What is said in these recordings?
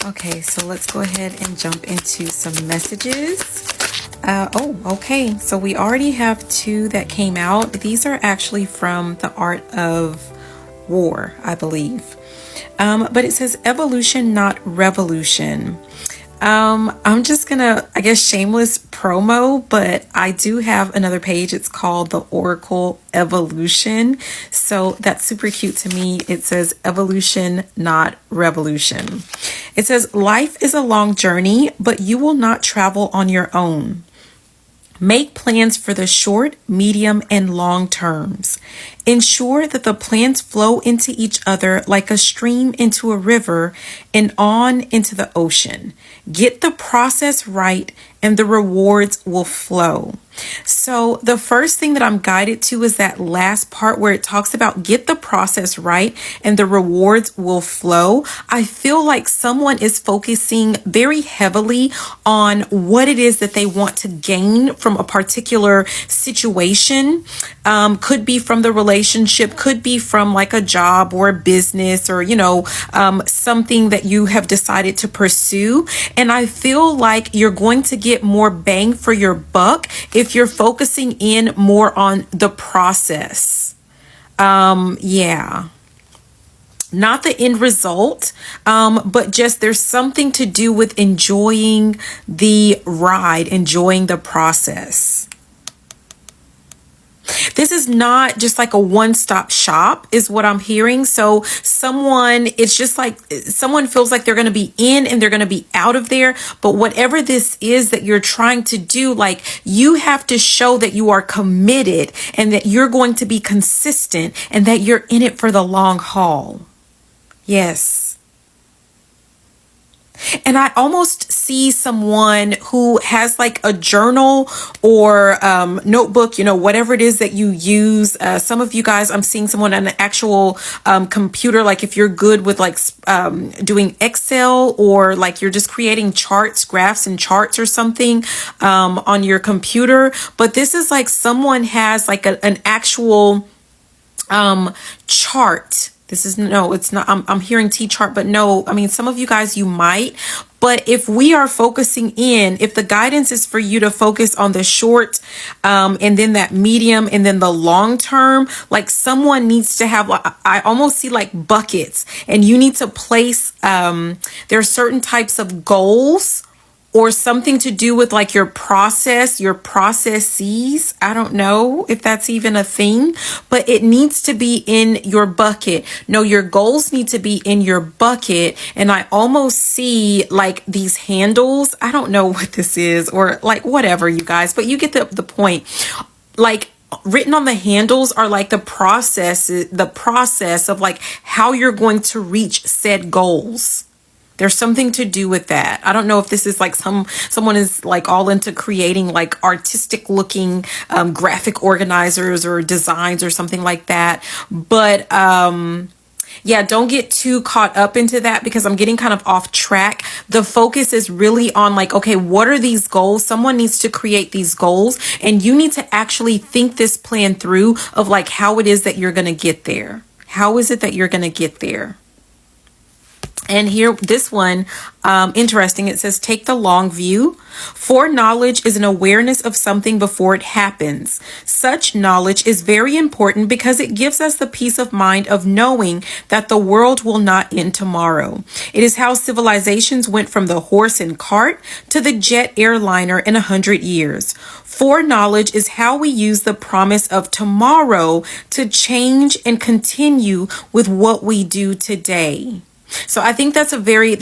Okay, so let's go ahead and jump into some messages. Okay. So we already have two that came out. These are actually from The Art of War, I believe. But it says evolution, not revolution. I'm just gonna, I guess, shameless promo, but I do have another page. It's called the Oracle Evolution. So that's super cute to me. It says evolution, not revolution. It says life is a long journey, but you will not travel on your own. Make plans for the short, medium, and long terms. Ensure that the plans flow into each other like a stream into a river and on into the ocean. Get the process right and the rewards will flow. So the first thing that I'm guided to is that last part where it talks about get the process right and the rewards will flow. I feel like someone is focusing very heavily on what it is that they want to gain from a particular situation. Could be from the relationship, could be from like a job or a business or, something that you have decided to pursue. And I feel like you're going to get more bang for your buck if you're focusing in more on the process. Yeah. Not the end result, but just there's something to do with enjoying the ride, enjoying the process. This is not just like a one-stop shop is what I'm hearing. So it's just like someone feels like they're going to be in and they're going to be out of there. But whatever this is that you're trying to do, like you have to show that you are committed and that you're going to be consistent and that you're in it for the long haul. Yes. And I almost see someone who has like a journal or notebook, whatever it is that you use. Some of you guys, I'm seeing someone on an actual computer, like if you're good with like doing Excel or like you're just creating charts, graphs and charts or something on your computer. But this is like someone has like an actual chart. It's not, I'm hearing T-chart, but no, I mean, some of you guys, you might, but if we are focusing if the guidance is for you to focus on the short, and then that medium and then the long term, like someone needs to have, I almost see like buckets and you need to place, there are certain types of goals or something to do with like your processes. I don't know if that's even a thing, but it needs to be in your bucket. No, your goals need to be in your bucket. And I almost see like these handles. I don't know what this is or like whatever, you guys, but you get the point. Like written on the handles are like the process of like how you're going to reach said goals. There's something to do with that. I don't know if this is like someone is like all into creating like artistic looking graphic organizers or designs or something like that. But yeah, don't get too caught up into that because I'm getting kind of off track. The focus is really on like, okay, what are these goals? Someone needs to create these goals and you need to actually think this plan through of like how it is that you're going to get there. How is it that you're going to get there? And here, this one, interesting. It says, take the long view. Foreknowledge is an awareness of something before it happens. Such knowledge is very important because it gives us the peace of mind of knowing that the world will not end tomorrow. It is how civilizations went from the horse and cart to the jet airliner in 100 years. Foreknowledge is how we use the promise of tomorrow to change and continue with what we do today. So I think that's a very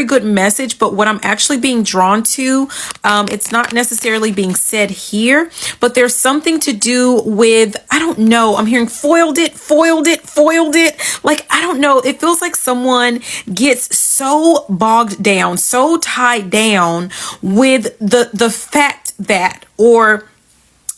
good message. But what I'm actually being drawn to, it's not necessarily being said here, but there's something to do with, I don't know, I'm hearing foiled it. Like, I don't know. It feels like someone gets so bogged down, so tied down with the fact that, or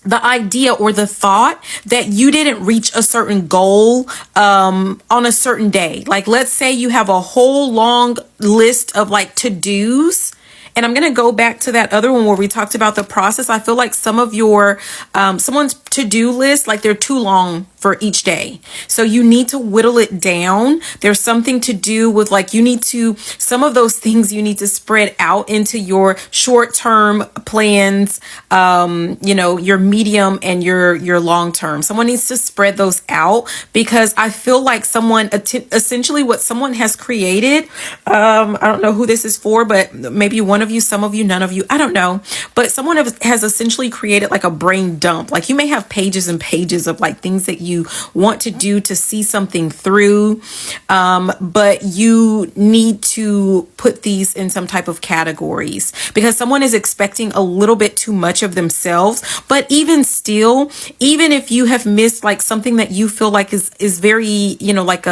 the idea or the thought that you didn't reach a certain goal on a certain day. Like, let's say you have a whole long list of like to-dos. And I'm going to go back to that other one where we talked about the process. I feel like some of your, someone's to-do list, like they're too long for each day. So you need to whittle it down. There's something to do with like, some of those things you need to spread out into your short-term plans, your medium and your long-term. Someone needs to spread those out, because I feel like essentially what someone has created, I don't know who this is for, but maybe one of you, some of you, none of you, I don't know. But someone has essentially created like a brain dump. Like you may have pages and pages of like things that you want to do to see something through. But you need to put these in some type of categories, because someone is expecting a little bit too much of themselves. But even still, even if you have missed like something that you feel like is very, like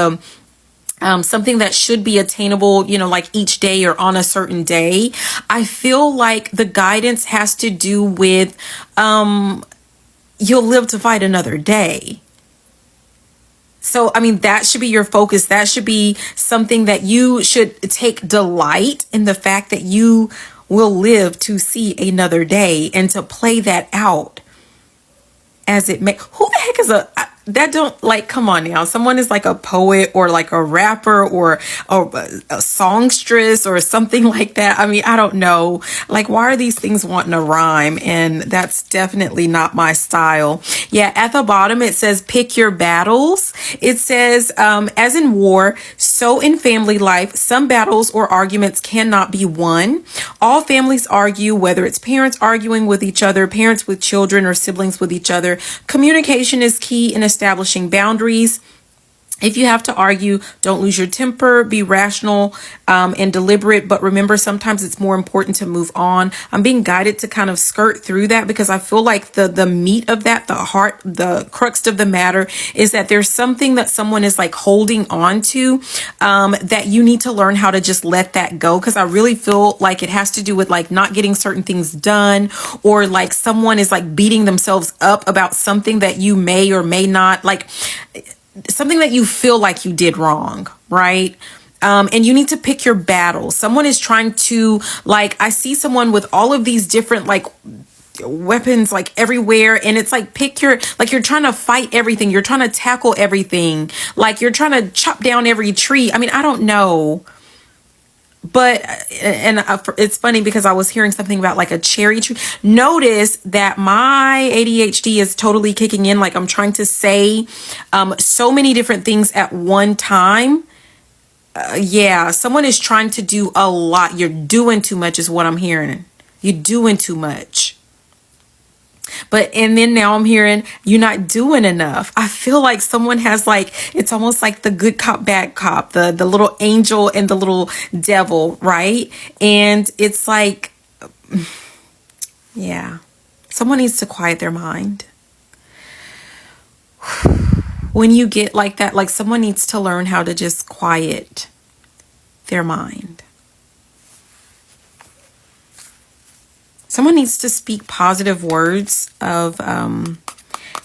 something that should be attainable, like each day or on a certain day, I feel like the guidance has to do with, you'll live to fight another day. So, I mean, that should be your focus. That should be something that you should take delight in, the fact that you will live to see another day, and to play that out as it may. Who the heck is that don't like, come on now. Someone is like a poet or like a rapper or a songstress or something like that. I mean, I don't know. Like, why are these things wanting a rhyme? And that's definitely not my style. Yeah, at the bottom, it says, pick your battles. It says, as in war, so in family life, some battles or arguments cannot be won. All families argue, whether it's parents arguing with each other, parents with children, or siblings with each other. Communication is key in establishing boundaries. If you have to argue, don't lose your temper, be rational and deliberate. But remember, sometimes it's more important to move on. I'm being guided to kind of skirt through that, because I feel like the meat of that, the heart, the crux of the matter is that there's something that someone is like holding on to, that you need to learn how to just let that go. Because I really feel like it has to do with like not getting certain things done, or like someone is like beating themselves up about something that you may or may not like, something that you feel like you did wrong, right? And you need to pick your battles. Someone is trying to, like, I see someone with all of these different like weapons like everywhere, and it's like you're trying to fight everything, you're trying to tackle everything, like you're trying to chop down every tree. I mean, I don't know. But, it's funny because I was hearing something about like a cherry tree. Notice that my ADHD is totally kicking in. Like I'm trying to say so many different things at one time. Yeah, someone is trying to do a lot. You're doing too much is what I'm hearing. You're doing too much. And then now I'm hearing you're not doing enough. I feel like someone has like, it's almost like the good cop, bad cop, the little angel and the little devil, right? And it's like, yeah, someone needs to quiet their mind. When you get like that, like someone needs to learn how to just quiet their mind. Someone needs to speak positive words of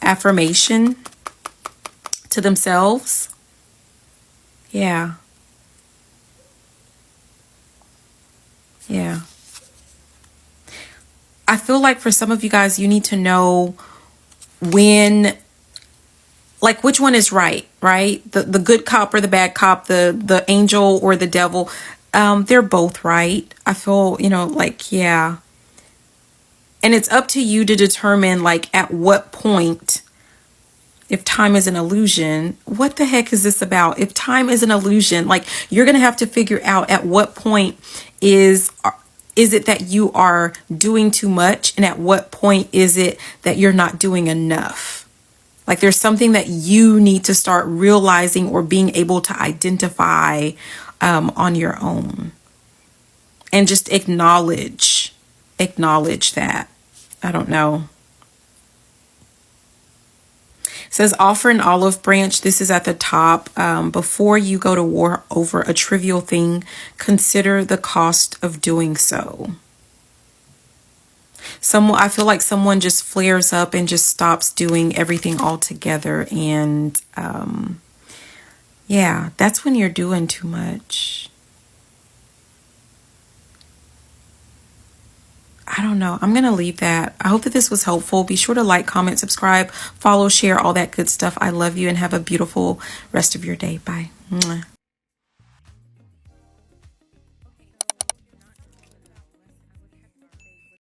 affirmation to themselves. Yeah. Yeah. I feel like for some of you guys, you need to know when, like, which one is right? The good cop or the bad cop, the angel or the devil. They're both right. I feel, like, yeah. And it's up to you to determine, like, at what point, if time is an illusion, what the heck is this about? If time is an illusion, like, you're going to have to figure out at what point is it that you are doing too much, and at what point is it that you're not doing enough? Like, there's something that you need to start realizing or being able to identify on your own, and just acknowledge that. I don't know. It says offer an olive branch. This is at the top. Before you go to war over a trivial thing, consider the cost of doing so. I feel like someone just flares up and just stops doing everything altogether. And yeah, that's when you're doing too much. I don't know. I'm going to leave that. I hope that this was helpful. Be sure to like, comment, subscribe, follow, share, all that good stuff. I love you and have a beautiful rest of your day. Bye. Mwah.